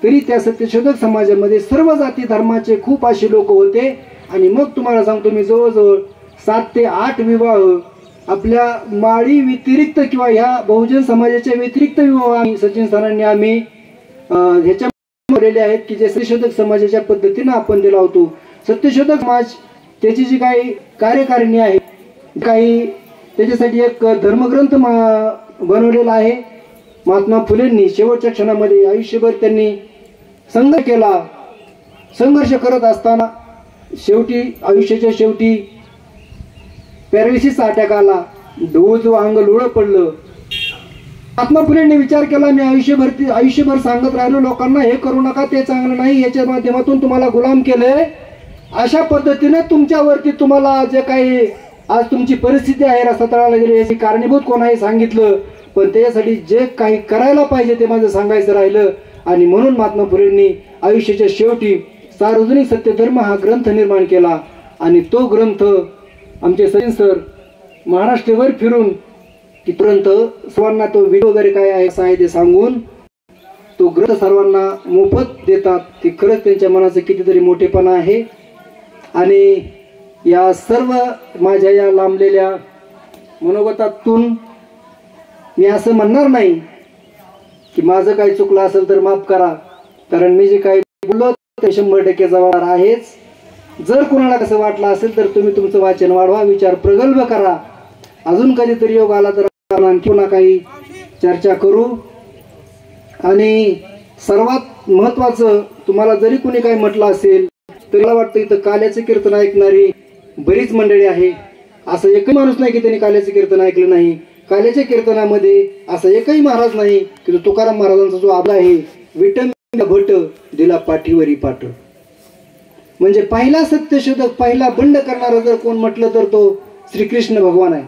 तरी त्या सत्यशोधक समाजामध्ये सर्व जाती धर्माचे खूप असे लोक होते। आणि मग तुम्हाला सांगतो मी, जवळजवळ 7 ते 8 विवाह आपल्या माळी व्यतिरिक्त किंवा ह्या बहुजन समाजाच्या व्यतिरिक्त विवाह सचिन सरांनी आम्ही ह्याच्यामध्ये आहेत की जे सत्यशोधक समाजाच्या पद्धतीने आपण ते लावतो। सत्यशोधक समाज त्याची जी काही कार्यकारिणी आहे, काही त्याच्यासाठी एक धर्मग्रंथ बनवलेला आहे। महात्मा फुलेंनी शेवटच्या क्षणामध्ये आयुष्यभर त्यांनी संघर्ष केला। संघर्ष करत असताना शेवटी आयुष्याच्या शेवटी पॅरालिसिस अटॅक आला, डोळं अंग लोळं पडलं। महात्मा फुलेंनी विचार केला, मी आयुष्यभर सांगत राहिलो लोकांना हे करू नका, ते चांगलं नाही, याच्या माध्यमातून तुम्हाला गुलाम केलंय। अशा पद्धतीने तुमच्यावरती तुम्हाला जे काही आज तुमची परिस्थिती आहे रस्ता तळाला गेली याची कारणीभूत कोण आहे सांगितलं, पण त्याच्यासाठी जे काही करायला पाहिजे ते माझं सांगायचं राहिलं। आणि म्हणून महात्मा फुलेंनी आयुष्याच्या शेवटी सार्वजनिक सत्यधर्म हा ग्रंथ निर्माण केला। आणि तो ग्रंथ आमचे सचिन सर महाराष्ट्रभर फिरून तिथपर्यंत सर्वांना तो व्हिडिओ वगैरे काय आहे असं आहे ते सांगून तो ग्रंथ सर्वांना मोफत देतात। ती खरंच त्यांच्या मनाचं कितीतरी मोठेपणा आहे। आणि या सर्व माझ्या या लांबलेल्या मनोगतातून मी असं म्हणणार नाही की माझं काही चुकलं असेल तर माफ करा, कारण मी जे काही बोललो ते 100% जबाबदार आहेच। जर कोणाला कसं वाटलं असेल तर तुम्ही तुमचं वाचन वाढवा, विचार प्रगल्भ करा। अजून कधीतरी योग आला तर आणखी पुन्हा काही चर्चा करू। आणि सर्वात महत्त्वाचं, तुम्हाला जरी कोणी काही म्हटलं असेल तर मला वाटतं इथं काल्याचं कीर्तन ऐकणारी बरीच मंडळी आहे। असं एकही माणूस नाही की त्यांनी काल्याचं कीर्तन ऐकलं नाही। काल्याच्या कीर्तनामध्ये असं एकही महाराज नाही की तुकाराम महाराजांचा जो आबा आहे, विठ्ठल भट दिला पाठीवरी पाठ, म्हणजे पहिला सत्यशोधक पहिला बंड करणारा जर कोण म्हटलं तर तो श्रीकृष्ण भगवान आहे।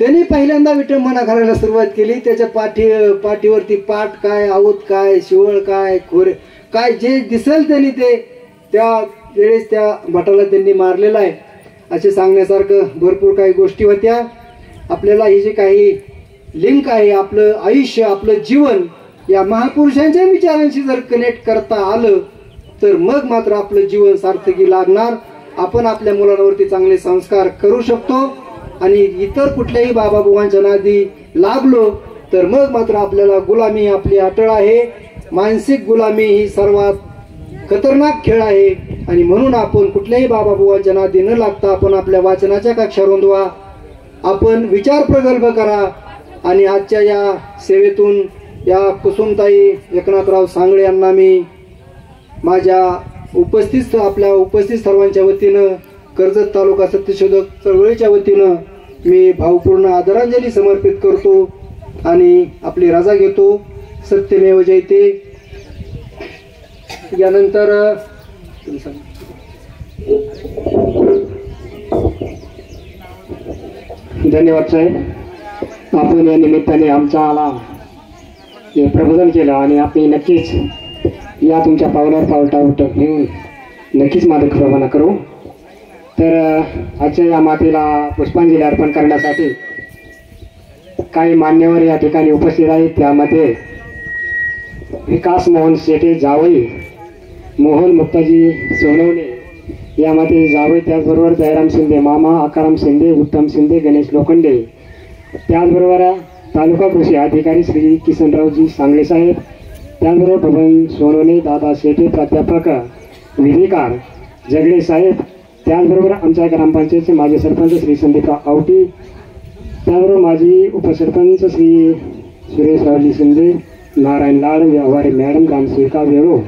त्यांनी पहिल्यांदा विठंबना करायला सुरुवात केली। त्याच्या पाठीवरती पाठ काय, आवत काय, शिवळ काय, खोरे काय जे दिसेल त्यांनी ते त्या वेळेस त्या भटाला त्यांनी मारलेला आहे। असे सांगण्यासारखं भरपूर काही गोष्टी होत्या। आपल्याला ही जी काही लिंक आहे, आपलं आयुष्य, आपलं जीवन या महापुरुषांच्या विचारांशी जर कनेक्ट करता आलं तर मग मात्र आपलं जीवन सार्थकी लागणार। आपण आपल्या मुलांवरती चांगले संस्कार करू शकतो। आणि इतर कुठल्याही बाबाबुवांच्या नादी लागलो तर मग मात्र आपल्याला गुलामी आपली अटळ आहे। मानसिक गुलामी ही सर्वात खतरनाक खेळ आहे। आणि म्हणून आपण कुठल्याही बाबाबुवांच्या नादी न लागता आपण आपल्या वाचनाच्या कक्षा रुंदवा, आपण विचार प्रगल्भ करा। आणि आजच्या या सेवेतून या कुसुमताई एकनाथराव सांगळे यांना मी माझ्या आपल्या उपस्थित सर्वांच्या वतीनं, कर्जत तालुका सत्यशोधक चळवळीच्या वतीनं मी भावपूर्ण आदरांजली समर्पित करतो आणि आपली रजा घेतो। सत्यमेव जयते। यानंतर धन्यवाद साहेब, आपण या निमित्ताने आमचा प्रबोधन केलं आणि आपण नक्कीच या तुमच्या पावलावर पाऊल घेऊन नक्कीच मादक रवाना करू। तर आजच्या या मातेला पुष्पांजली अर्पण करण्यासाठी काही मान्यवर या ठिकाणी उपस्थित आहेत। त्यामध्ये विकास मोहन शेटे जावई, मोहन मुक्ताजी सोनवणे यामध्ये जावई, त्याचबरोबर जयराम शिंदे मामा, आकाराम शिंदे, उत्तम शिंदे, गणेश लोखंडे, त्याचबरोबर तालुका कृषी अधिकारी श्री किसनरावजी सांगळे साहेब, त्याचबरोबर बबन सोनवणे, दादा शेटे, प्राध्यापक विधिकार जगडे साहेब, त्याचबरोबर आमच्या ग्रामपंचायतचे माजी सरपंच श्री संदीपराव आवटी, त्याचबरोबर माजी उपसरपंच श्री सुरेशरावजी शिंदे, नारायण लाड, व्यवहारी मॅडम, ग्रामसेविका वेळो,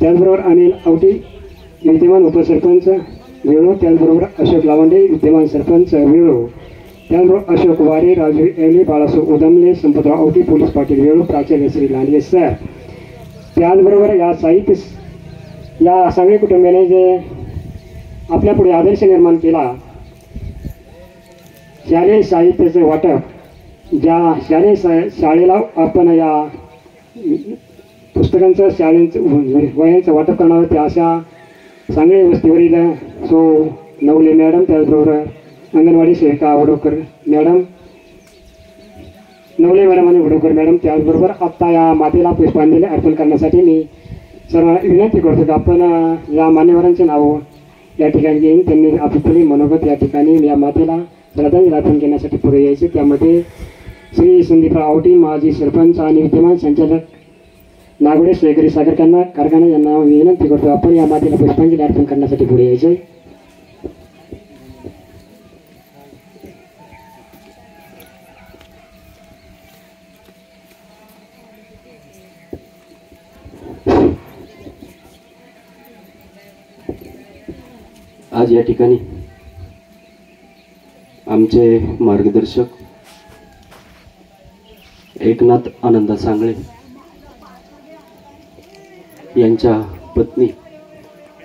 त्याचबरोबर अनिल आवटी विद्यमान उपसरपंच वेळो, त्याचबरोबर अशोक लावंडे विद्यमान सरपंच वेळो, त्याचबरोबर अशोक वारे, राजू एले, बाळासाहेब उदमले, संपतराव आवटी पोलीस पाटील वेळो, प्राचार्य श्री लांडगे सर, त्याचबरोबर या साहित्य या सांगली कुटुंबियाने जे आपल्या पुढे आदर्श निर्माण केला, शालेय साहित्याचे वाटप, ज्या शाळेला आपण या पुस्तकांचं शाळेचं वह्यांचं वाटप करणार त्या अशा सांगली वस्तीवरील नवले मॅडम, त्याचबरोबर अंगणवाडी सेविका वडोकर मॅडम, नवले मॅडम आणि वडोकर मॅडम, त्याचबरोबर आत्ता या मातेला पुष्पांजली अर्पण करण्यासाठी मी सर्वांना विनंती करतो की आपण या मान्यवरांचे नाव या ठिकाणी घेऊन त्यांनी आपली मनोगत या ठिकाणी या मातेला श्रद्धांजली अर्पण करण्यासाठी पुढे यायचे. त्यामध्ये श्री संदीपराव आवटी, माजी सरपंच आणि विद्यमान संचालक नागोडे सहकारी साखर कारखाना यांना विनंती करतो आपण या मातेला पुष्पांजली अर्पण करण्यासाठी पुढे यायचे. आज या ठिकाणी आमचे मार्गदर्शक एकनाथ आनंद सांगळे यांच्या पत्नी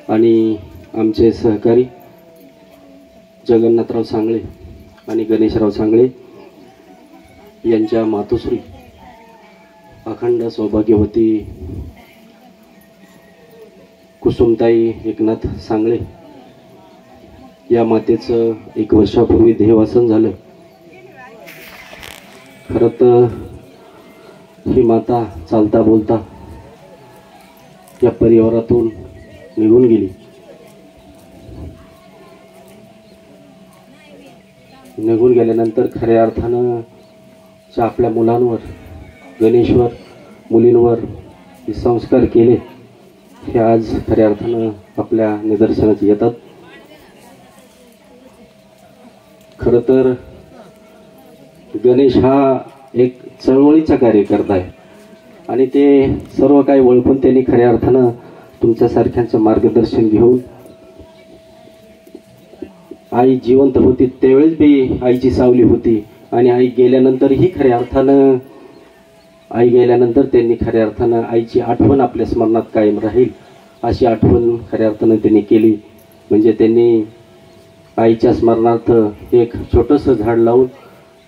आणि आमचे सहकारी जगन्नाथराव सांगळे आणि गणेशराव सांगळे यांच्या मातोश्री अखंड सौभाग्यवती कुसुमताई एकनाथ सांगळे या मातेचं 1 वर्षापूर्वी देहवासन झालं. खरं तर ही माता चालता बोलता या परिवारातून निघून गेली. निघून गेल्यानंतर खऱ्या अर्थानं आपल्या मुलांवर, गणेशवर, मुलींवर हे संस्कार केले हे आज खऱ्या अर्थानं आपल्या निदर्शनास येतात. खरं तर गणेश हा एक चळवळीचा कार्यकर्ता आहे आणि ते सर्व काही ओळखून त्यांनी खऱ्या अर्थानं तुमच्यासारख्यांचं मार्गदर्शन घेऊन, आई जिवंत होती त्यावेळेस बी आईची सावली होती आणि आई गेल्यानंतरही खऱ्या अर्थानं त्यांनी खऱ्या अर्थानं आईची आठवण आपल्या स्मरणात कायम राहील अशी आठवण खऱ्या अर्थानं त्यांनी केली. म्हणजे त्यांनी आईच्या स्मरणार्थ एक छोटंसं झाड लावून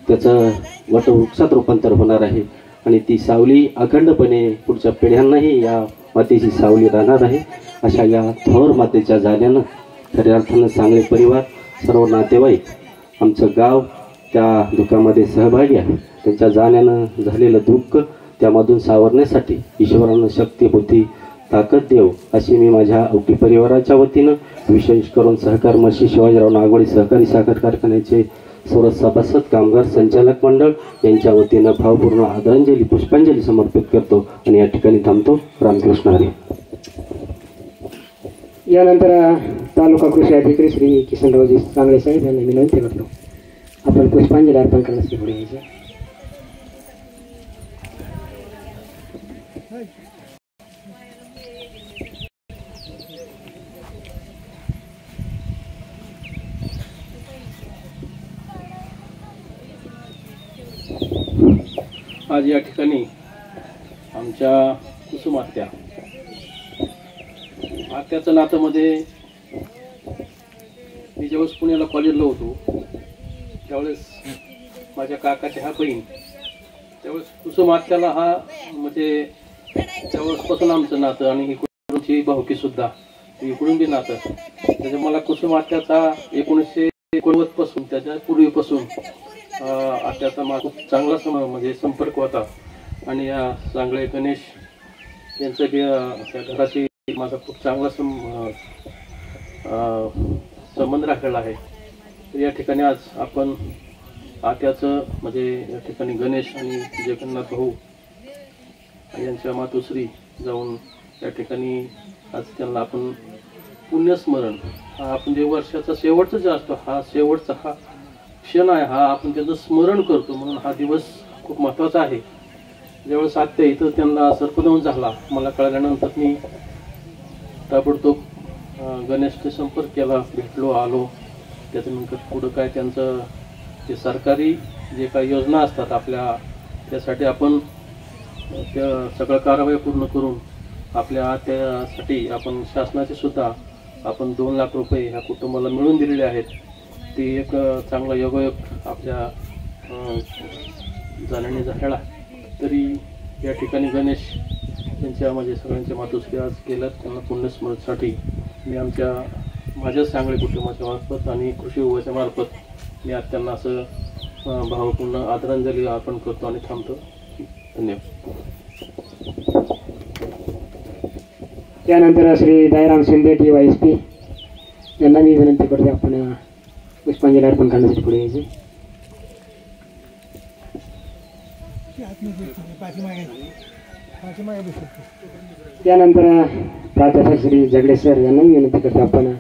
त्याचं वटवृक्षात रूपांतर होणार आहे आणि ती सावली अखंडपणे पुढच्या पिढ्यांनाही या मातेची सावली राहणार आहे. अशा या थोर मातेच्या जाण्यानं खऱ्या अर्थानं सांगळे परिवार, सर्व नातेवाईक, आमचं गाव त्या दुःखामध्ये सहभागी आहे. त्यांच्या जाण्यानं झालेलं दुःख त्यामधून सावरण्यासाठी ईश्वरानं शक्ती होती, ताकद देव अशी मी माझ्या औटी परिवाराच्या वतीनं, विशेष करून सहकार महर्षी शिवाजीराव नागोडे सहकारी साखर कारखान्याचे सर्व सभासद, कामगार, संचालक मंडळ यांच्या वतीनं भावपूर्ण आदरांजली, पुष्पांजली समर्पित करतो आणि या ठिकाणी थांबतो. रामकृष्ण हरी. यानंतर तालुका कृषी अधिकारी श्री किशनरावजी सांगळे साहेब यांना विनंती करतो आपण पुष्पांजली अर्पण करण्यासाठी पुढे यायचे. आज या ठिकाणी आमच्या कुसुम आत्याचं नात्यामध्ये मी ज्यावेळेस पुण्याला कॉलेजला होतो त्यावेळेस माझ्या काकाची हा बहीण, त्यावेळेस कुसुम आत्याला हा म्हणजे त्यावेळेसपासून आमचं नातं आणि इकडूनची भाऊकी सुद्धा इकडून बी नातं. त्याच्या मला कुसुम आत्याचा 1990 पासून, त्याच्या पूर्वीपासून आत्याचा माझा खूप चांगला म्हणजे संपर्क होता आणि या सांगळे गणेश यांचं बी त्या घराशी माझा खूप चांगला संबंध राखलेला आहे. तर या ठिकाणी आज आपण आत्याचं म्हणजे या ठिकाणी गणेश आणि जगन्नाथ भाऊ यांच्या मातोश्री जाऊन या ठिकाणी आज त्यांना आपण पुण्यस्मरण, हा आपण जे वर्षाचा शेवटचा जे असतो हा शेवटचा हा क्षण आहे, हा आपण त्याचं स्मरण करतो म्हणून हा दिवस खूप महत्त्वाचा आहे. ज्यावेळेस आत्या इथं त्यांना सर्पदंश झाला मला कळल्यानंतर मी ताबडतोब गणेशचे संपर्क केला, भेटलो, आलो. त्याच्यानंतर पुढं काय त्यांचं ते सरकारी जे काही योजना असतात आपल्या त्यासाठी आपण त्या सगळं कारवाई पूर्ण करून आपल्या त्यासाठी आपण शासनाचे सुद्धा आपण 2 लाख रुपये ह्या कुटुंबाला मिळवून दिलेले आहेत. ती एक चांगला योगायोग आपल्या जाण्याने झालेला. तरी या ठिकाणी गणेश यांच्या म्हणजे सगळ्यांच्या मातोश्री आज गेल्यात, त्यांना पुण्यस्मरणसाठी मी माझ्या सांगळे कुटुंबाच्या मार्फत आणि कृषी विभागाच्या मार्फत मी आज त्यांना असं भावपूर्ण आदरांजली अर्पण करतो आणि थांबतो. धन्यवाद. त्यानंतर श्री दयाराम शिंदे DYSP यांना मी विनंती करतो आपण पुष्पांजली अर्पण करण्यासाठी पुढे यायचे. त्यानंतर प्राध्यापक श्री जगडे सर यांना मी विनंती करतो आपण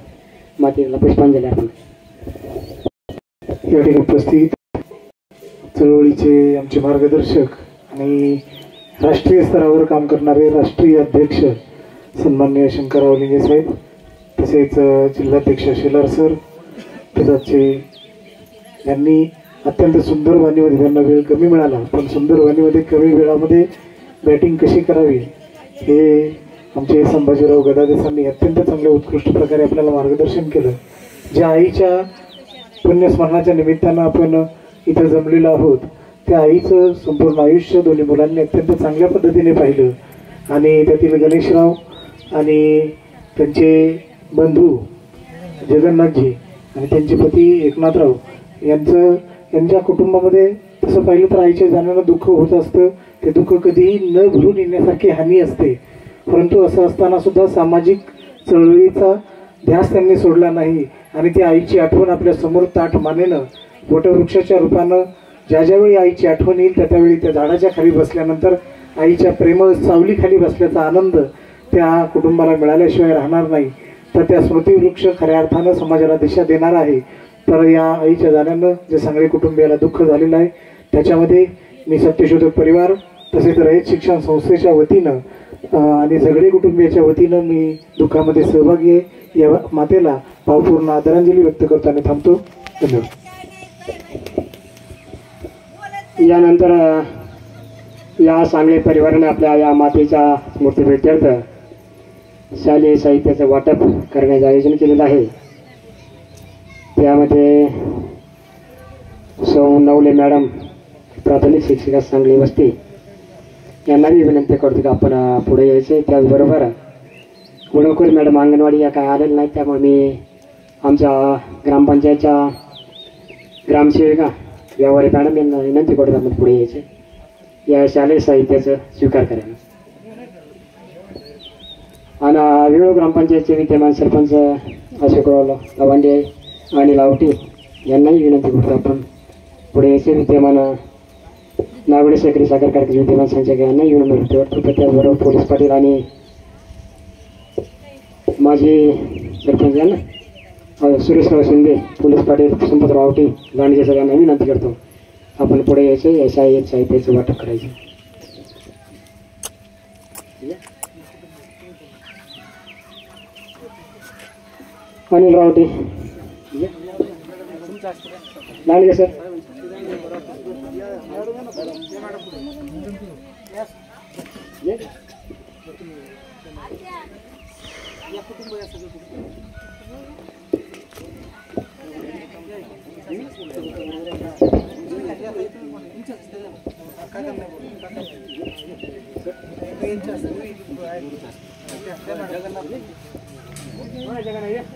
मातेला पुष्पांजली अर्पण. या ठिकाणी उपस्थित चळवळीचे आमचे मार्गदर्शक आणि राष्ट्रीय स्तरावर काम करणारे राष्ट्रीय अध्यक्ष सन्माननीय शंकरराव लिंगे साहेब, तसेच जिल्हाध्यक्ष शेलार सर, तसेच यांनी अत्यंत सुंदर वाणीमध्ये, त्यांना वेळ कमी मिळाला पण सुंदर वाणीमध्ये कमी वेळामध्ये बॅटिंग कशी करावी हे आमचे संभाजीराव गदादेसांनी अत्यंत चांगल्या उत्कृष्ट प्रकारे आपल्याला मार्गदर्शन केलं. ज्या आईच्या पुण्यस्मरणाच्या निमित्तानं आपण इथं जमलेलो आहोत त्या आईचं संपूर्ण आयुष्य दोन्ही मुलांनी अत्यंत चांगल्या पद्धतीने पाहिलं आणि त्यातील गणेशराव आणि त्यांचे बंधू जगन्नाथजी आणि त्यांचे पती एकनाथराव यांच्या कुटुंबामध्ये तसं पाहिलं तर आईच्या जाण्यानं दुःख होत असतं. ते दुःख कधीही न भरून येण्यासारखी हानी असते, परंतु असं असताना सुद्धा सामाजिक चळवळीचा ध्यास त्यांनी सोडला नाही आणि ती आईची आठवण आपल्या समोर ताठ मानेनं वटवृक्षाच्या रूपानं ज्यावेळी आईची आठवण येईल त्यावेळी त्या झाडाच्या खाली बसल्यानंतर आईच्या प्रेमळ सावलीखाली बसल्याचा आनंद त्या कुटुंबाला मिळाल्याशिवाय राहणार नाही. तर त्या स्मृतिवृक्ष खऱ्या अर्थानं समाजाला दिशा देणार आहे. तर या आईच्या जाण्यानं जे सगळे कुटुंबियाला दुःख झालेलं आहे त्याच्यामध्ये मी सत्यशोधक परिवार तसेच रयत शिक्षण संस्थेच्या वतीनं आणि सगळे कुटुंबियाच्या वतीनं मी दुःखामध्ये सहभागी आहे. या मातेला भावपूर्ण आदरांजली व्यक्त करतो आणि थांबतो. धन्यवाद. यानंतर या सांगली परिवाराने आपल्या या मातेच्या स्मृतीप्रित्यर्थ शालेय साहित्याचं वाटप करण्याचं आयोजन केलेलं आहे. त्यामध्ये सौ नवले मॅडम प्राथमिक शिक्षिका सांगली वस्ती यांना मी विनंती करतो की आपण पुढे यायचे. त्याचबरोबर गुणवकर मॅडम अंगणवाडी या काय आलेल्या नाहीत, त्यामुळे मी आमच्या ग्रामपंचायतच्या ग्रामसेविका व्यवहारी मॅडम यांना विनंती करतो आपण पुढे यायचे या शालेय साहित्याचं स्वीकार करायला. आणि विविध ग्रामपंचायतचे विद्यमान सरपंच अशोकराव लवांडे आणि लावटी यांनाही विनंती करतो आपण पुढे यायचे. विद्यमान नागवडे सहकारी साखर कारखान्याचे विद्यमान संचालक यांनाही विनंती करतो. त्याचबरोबर पोलीस पाटील आणि माजी सरपंच यांना सुरेशराव शिंदे, पोलीस पाटील संपतराव आवटी, लांडगे सगळ्यांना विनंती करतो आपण पुढे यायचे या साहित्याचं वाटप करायचं. अनिल रावटे, लांडगे सर. जगन्नाथ